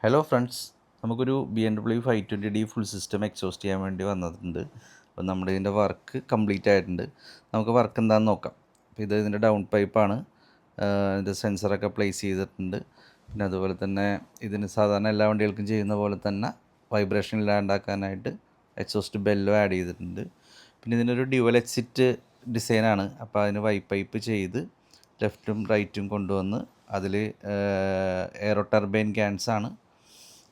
Hello friends, നമുക്കൊരു BMW 520D full system exhaust ചെയ്യാൻ വേണ്ടി വന്നിട്ടുണ്ട്. അപ്പോൾ നമ്മുടെ ഇതിൻ്റെ വർക്ക് കംപ്ലീറ്റ് ആയിട്ടുണ്ട്. നമുക്ക് വർക്ക് എന്താണെന്ന് നോക്കാം. അപ്പോൾ ഇതിൻ്റെ ഡൗൺ പൈപ്പാണ്. ഇതിൻ്റെ സെൻസറൊക്കെ പ്ലേസ് ചെയ്തിട്ടുണ്ട്. പിന്നെ അതുപോലെ തന്നെ ഇതിന് സാധാരണ എല്ലാ വണ്ടികൾക്കും ചെയ്യുന്ന പോലെ തന്നെ വൈബ്രേഷൻ ഇല്ലാണ്ടാക്കാനായിട്ട് എക്സോസ്റ്റ് ബെല്ലും ആഡ് ചെയ്തിട്ടുണ്ട്. പിന്നെ ഇതിനൊരു ഡ്യുവൽ എക്സിറ്റ് ഡിസൈനാണ്. അപ്പോൾ അതിന് പൈപ്പ് ചെയ്ത് ലെഫ്റ്റും റൈറ്റും കൊണ്ടുവന്ന് അതിൽ എയറോ ടർബൈൻ ക്യാൻസാണ്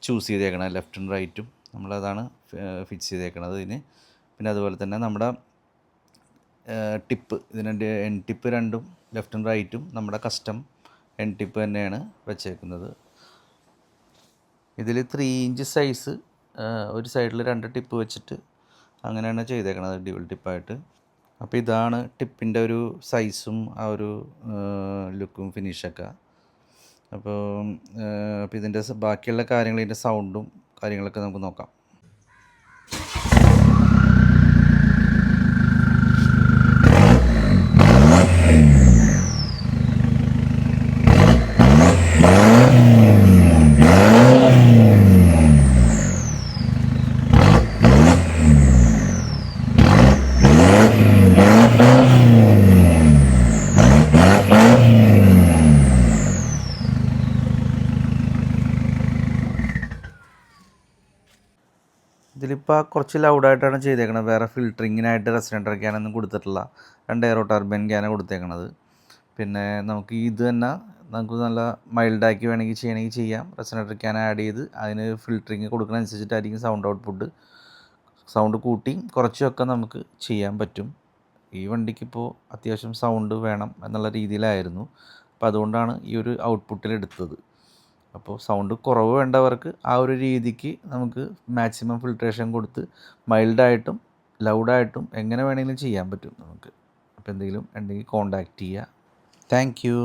ചൂസ് ചെയ്തേക്കണത്. ലെഫ്റ്റും റൈറ്റും നമ്മളതാണ് ഫിക്സ് ചെയ്തേക്കണത് ഇതിന്. പിന്നെ അതുപോലെ തന്നെ നമ്മുടെ ടിപ്പ്, ഇതിൻ്റെ എൻ ടിപ്പ് രണ്ടും ലെഫ്റ്റും റൈറ്റും നമ്മുടെ കസ്റ്റം എൻ ടിപ്പ് തന്നെയാണ് വെച്ചേക്കുന്നത്. ഇതിൽ 3 ഇഞ്ച് സൈസ് ഒരു സൈഡിൽ 2 ടിപ്പ് വെച്ചിട്ട് അങ്ങനെയാണ് ചെയ്തേക്കണത് ഡ്യുവൽ ടിപ്പായിട്ട്. അപ്പോൾ ഇതാണ് ടിപ്പിൻ്റെ ഒരു സൈസും ആ ഒരു ലുക്കും ഫിനിഷൊക്കെ. അപ്പോൾ ഇതിൻ്റെ ബാക്കിയുള്ള കാര്യങ്ങൾ, ഇതിൻ്റെ സൗണ്ടും കാര്യങ്ങളൊക്കെ നമുക്ക് നോക്കാം. ഇതിലിപ്പോൾ കുറച്ച് ലൗഡായിട്ടാണ് ചെയ്തേക്കണത്. വേറെ ഫിൽറ്ററിങ്ങിനായിട്ട് റെസിസ്റ്റർ ക്യാനൊന്നും കൊടുത്തിട്ടില്ല. 2 എയറോ ടർബൈൻ ക്യാനാണ് കൊടുത്തേക്കണത്. പിന്നെ നമുക്ക് ഇത് തന്നെ നമുക്ക് നല്ല മൈൽഡാക്കി വേണമെങ്കിൽ ചെയ്യണമെങ്കിൽ ചെയ്യാം. റെസിസ്റ്റർ ക്യാൻ ആഡ് ചെയ്ത് അതിന് ഫിൽറ്ററിങ് കൊടുക്കുന്നതനുസരിച്ചിട്ടായിരിക്കും സൗണ്ട് ഔട്ട്പുട്ട്. സൗണ്ട് കൂട്ടിയും കുറച്ചൊക്കെ നമുക്ക് ചെയ്യാൻ പറ്റും. ഈ വണ്ടിക്കിപ്പോൾ അത്യാവശ്യം സൗണ്ട് വേണം എന്നുള്ള രീതിയിലായിരുന്നു. അപ്പോൾ അതുകൊണ്ടാണ് ഈ ഒരു ഔട്ട്പുട്ടിൽ എടുത്തത്. അപ്പോൾ സൗണ്ട് കുറവ് വേണ്ടവർക്ക് ആ ഒരു രീതിക്ക് നമുക്ക് മാക്സിമം ഫിൽട്രേഷൻ കൊടുത്ത് മൈൽഡായിട്ടും ലൗഡായിട്ടും എങ്ങനെ വേണമെങ്കിലും ചെയ്യാൻ പറ്റും നമുക്ക്. അപ്പോൾ എന്തെങ്കിലും ഉണ്ടെങ്കിൽ കോൺടാക്റ്റ് ചെയ്യുക. Thank you.